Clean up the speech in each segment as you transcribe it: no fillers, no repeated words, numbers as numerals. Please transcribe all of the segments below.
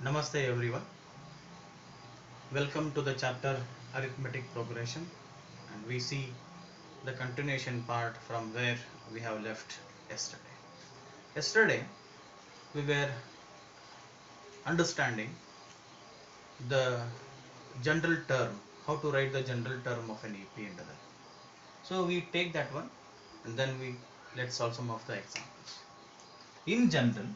Namaste everyone. Welcome to the chapter Arithmetic Progression, and we see the continuation part from where we have left yesterday. Yesterday we were understanding the general term, how to write the general term of an AP and other. So we take that one and then we let's solve some of the examples. In general,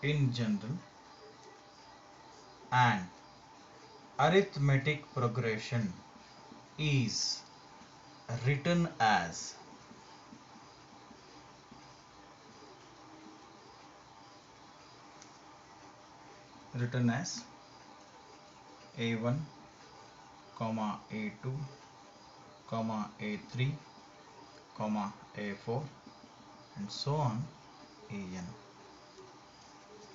in general, an arithmetic progression is written as written as a1 comma a2 comma a3 comma a4 and so on an.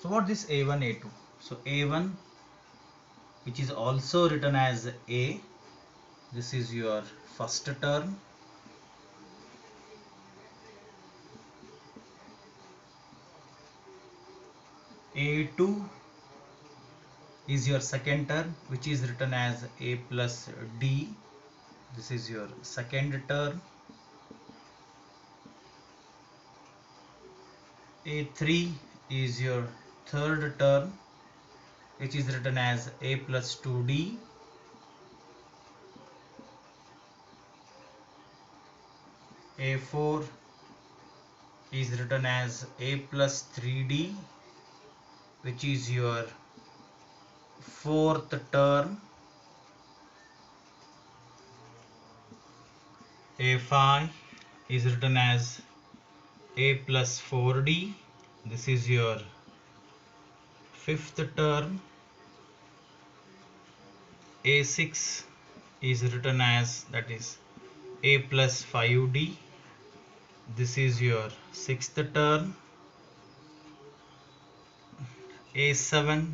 So what is a1 a2? So a1, which is also written as a, this is your first term. A2 is your second term, which is written as a plus d, this is your second term. A3 is your third term, which is written as a plus 2d. A4 is written as a plus 3d, which is your fourth term. A5 is written as a plus 4d, this is your fifth term. A6 is written as, that is, a plus 5d, this is your sixth term. A7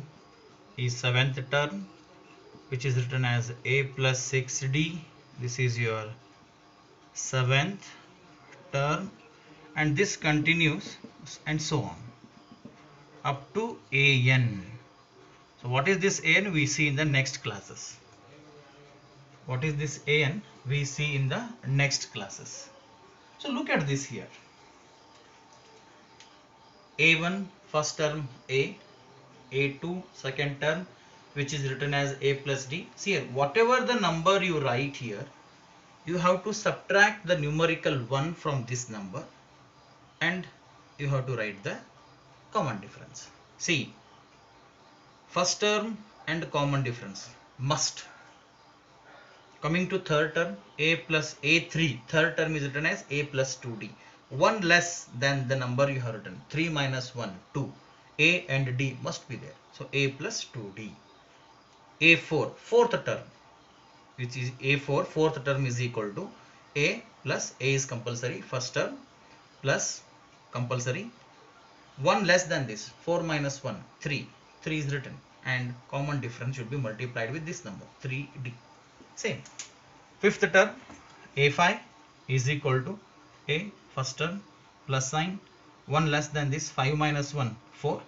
is seventh term, which is written as a plus 6d, this is your seventh term, and this continues and so on up to an. So what is this an? We see in the next classes. What is this an? We see in the next classes. So look at this here. A1 first term a, A2 second term, which is written as a plus d. See here, whatever the number you write here, you have to subtract the numerical 1 from this number and you have to write the common difference. See, first term and common difference must. Coming to third term, a plus a3, third term is written as a plus 2d. 1 less than the number you have written. 3 minus 1, 2. A and d must be there. So a plus 2d. A4, fourth term, which is a4, fourth term is equal to a plus a is compulsory, first term plus compulsory. 1 less than this, 4 minus 1, 3. 3 is written and common difference should be multiplied with this number, 3d. Same. Fifth term, a5 is equal to a first term plus sign. 1 less than this, 5 minus 1, 4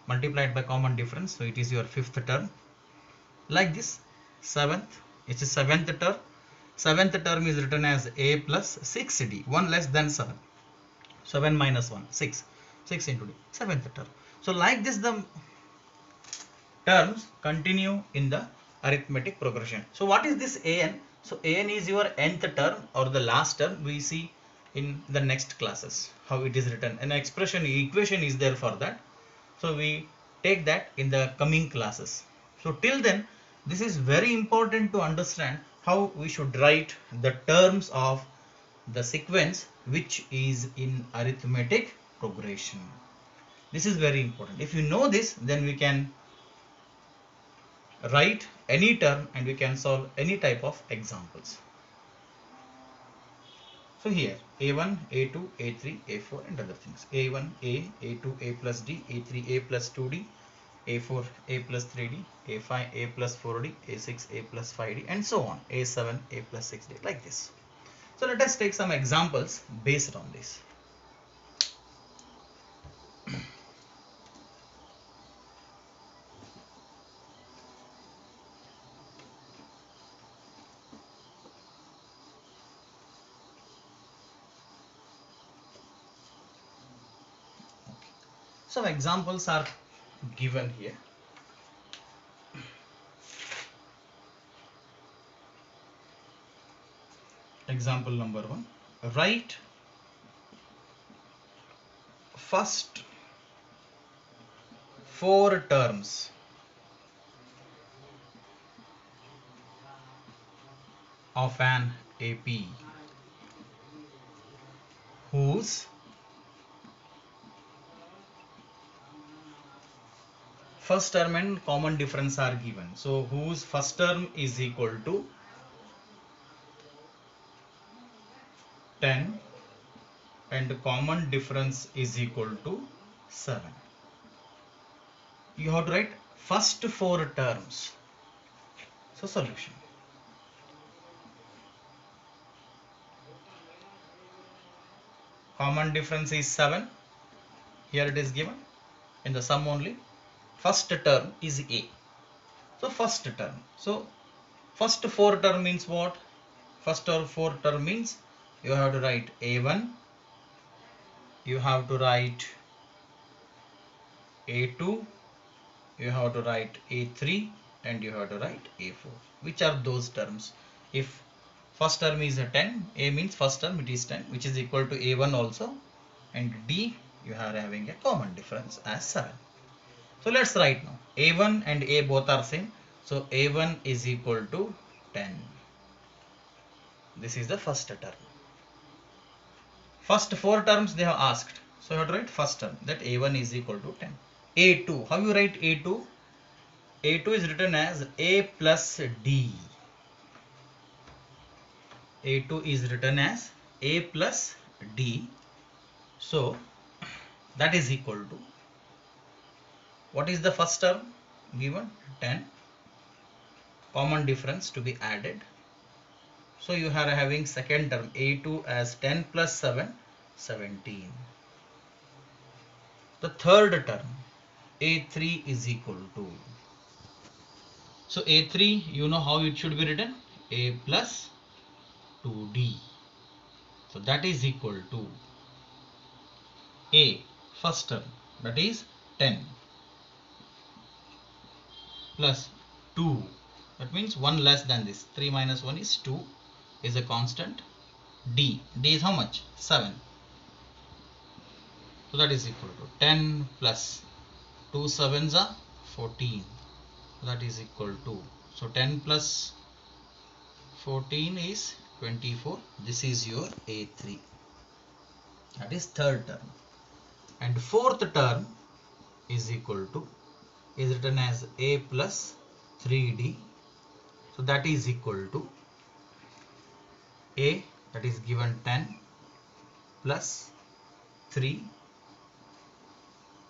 multiplied by common difference. So it is your fifth term. Like this, seventh, it is seventh term. Seventh term is written as a plus 6d. 1 less than 7. 7 minus 1, 6. 6 into d, seventh term. So like this, the terms continue in the arithmetic progression. So what is this an? So an is your nth term or the last term. We see in the next classes how it is written. An expression, equation is there for that. So we take that in the coming classes. So till then, this is very important to understand how we should write the terms of the sequence which is in arithmetic progression. This is very important. If you know this, then we can write any term and we can solve any type of examples. So here a1, a2, a3, a4 and other things. a1, a, a2, a plus d, a3, a plus 2d, a4, a plus 3d, a5, a plus 4d, a6, a plus 5d and so on. a7, a plus 6d, like this. So let us take some examples based on this. Some examples are given here. Example number 1. Write first 4 terms of an AP whose first term and common difference are given. So whose first term is equal to 10 and common difference is equal to 7. You have to write first 4 terms. So solution. Common difference is 7. Here it is given in the sum only. First term is A. So first term. So first 4 term means what? First or 4 term means you have to write A1, you have to write A2, you have to write A3 and you have to write A4. Which are those terms? If first term is a 10, A means first term it is 10, which is equal to A1 also, and D you are having a common difference as 7. So let's write now. A1 and A both are same. So A1 is equal to 10. This is the first term. First 4 terms they have asked. So you have to write first term, that A1 is equal to 10. A2, how you write A2? A2 is written as A plus D. A2 is written as A plus D. So that is equal to, what is the first term given? 10. Common difference to be added. So you are having second term A2 as 10 plus 7, 17. The third term A3 is equal to, so A3 you know how it should be written, A plus 2D. So that is equal to A first term, that is 10 plus 2, that means 1 less than this, 3 minus 1 is 2, is a constant. D is how much? 7. So that is equal to 10 plus 2 sevens are 14. That is equal to, so 10 plus 14 is 24. This is your A3. That is third term. And fourth term is equal to, is written as A plus 3D. So that is equal to A, that is given 10 plus 3,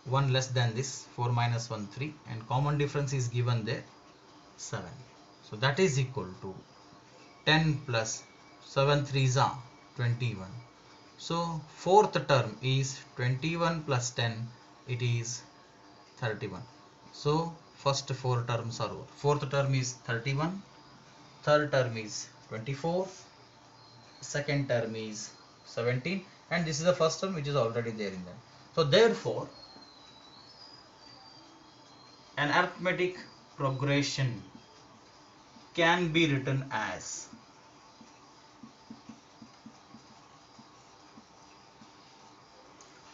1 less than this, 4 minus 1 3, and common difference is given there 7. So that is equal to 10 plus 7 3s are 21. So fourth term is 21 plus 10, it is 31. So first 4 terms are over. Fourth term is 31, third term is 24, second term is 17, and this is the first term which is already there in them. So therefore an arithmetic progression can be written as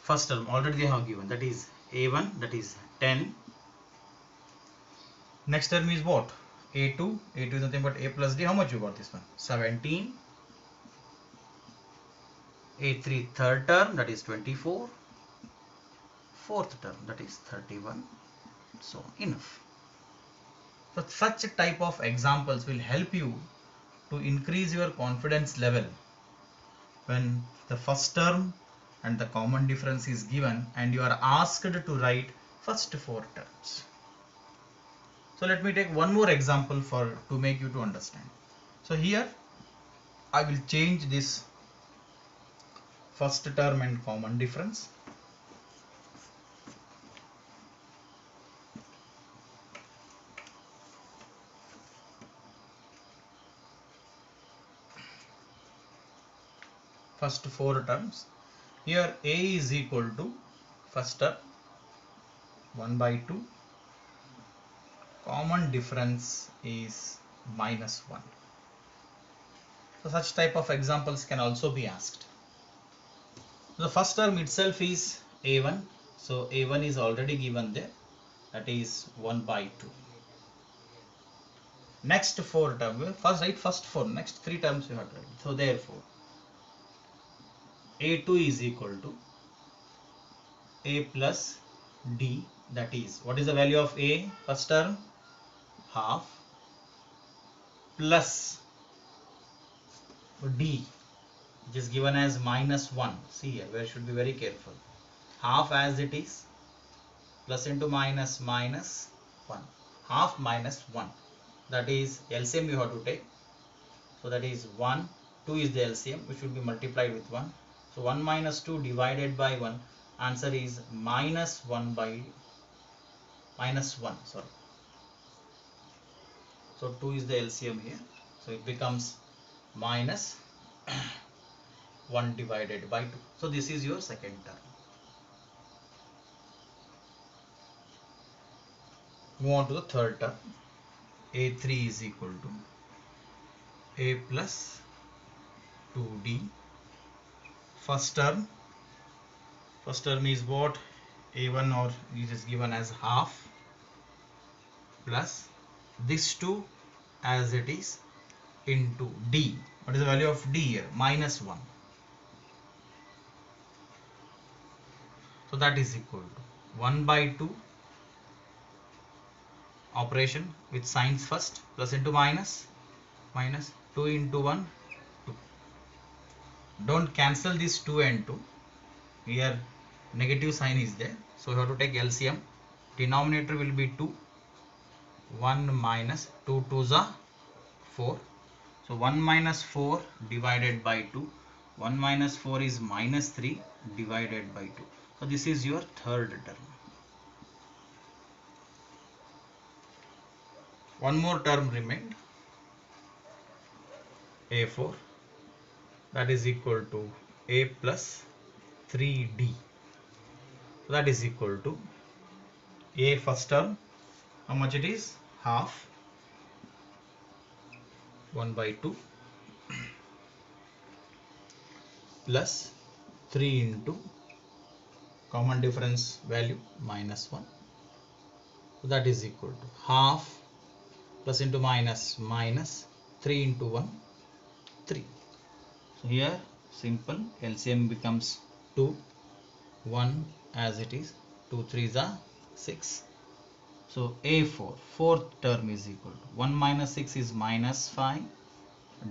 first term already they have given, that is A1, that is 10. Next term is what? A2. A2 is nothing but A plus D. How much you got this one? 17. A3 third term, that is 24. Fourth term, that is 31. So enough. So such a type of examples will help you to increase your confidence level when the first term and the common difference is given and you are asked to write first 4 terms. So let me take one more example to make you to understand. So here I will change this first term and common difference. First 4 terms. Here A is equal to first term 1 by 2, common difference is minus 1. So such type of examples can also be asked. The first term itself is a1, so a1 is already given there, that is 1 by 2. Next 4 terms, first write first 4, next 3 terms you have to write. So therefore a2 is equal to a plus d, that is, what is the value of a first term? Half, plus d, which is given as minus 1. See here, we should be very careful. Half as it is, plus into minus, minus 1. Half minus 1. That is LCM you have to take. So that is 1, 2 is the LCM, which should be multiplied with 1. So 1 minus 2 divided by 1. Answer is minus 1 by minus 1. Sorry. So 2 is the LCM here. So it becomes minus 1 divided by 2. So this is your second term. Move on to the third term. A3 is equal to a plus 2d. First term is what? a1, or it is given as half, plus this 2 as it is into d. What is the value of d here? Minus 1. So that is equal to 1 by 2 operation with signs first, plus into minus, minus 2 into 1, 2. Don't cancel this 2 and 2. Here negative sign is there. So you have to take LCM. Denominator will be 2. 1 minus 2 2s are 4. So 1 minus 4 divided by 2. 1 minus 4 is minus 3 divided by 2. So this is your third term. One more term remained, a4, that is equal to a plus 3d. So that is equal to a first term, how much it is? Half, 1 by 2, plus 3 into common difference value minus 1. So that is equal to half, plus into minus, minus 3 into 1, 3. So here simple LCM becomes 2, 1 as it is, 2 3s are 6. So a4, fourth term is equal to 1 minus 6 is minus 5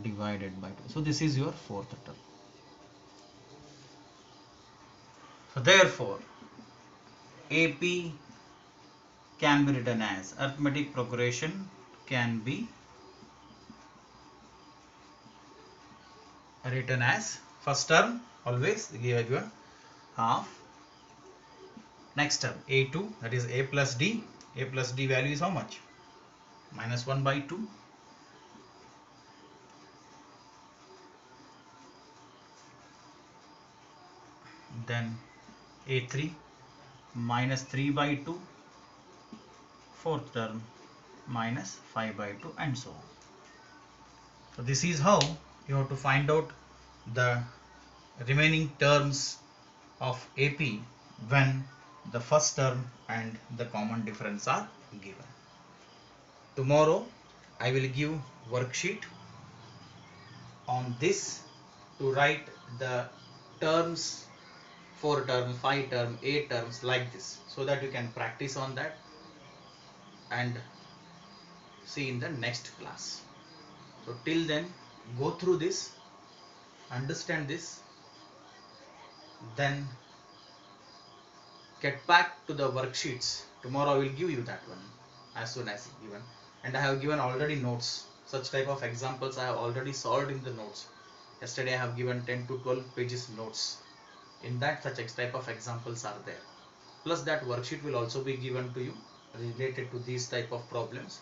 divided by 2. So this is your fourth term. So therefore AP can be written as, arithmetic progression can be written as, first term always given half, next term a2, that is a plus d. A plus d value is how much? Minus 1 by 2. Then a3 minus 3 by 2, fourth term minus 5 by 2, and so on. So this is how you have to find out the remaining terms of AP when the first term and the common difference are given. Tomorrow I will give worksheet on this to write the terms, 4 term, 5 term, 8 terms like this, so that you can practice on that and see in the next class. So till then, go through this, understand this, then get back to the worksheets. Tomorrow I will give you that one as soon as given, and I have given already notes. Such type of examples I have already solved in the notes. Yesterday I have given 10 to 12 pages notes. In that, such type of examples are there. Plus that worksheet will also be given to you related to these type of problems.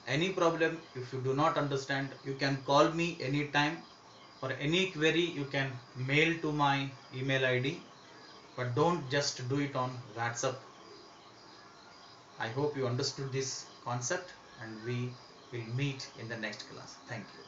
Any problem, if you do not understand, you can call me anytime. For any query, you can mail to my email ID, but don't just do it on WhatsApp. I hope you understood this concept, and we will meet in the next class. Thank you.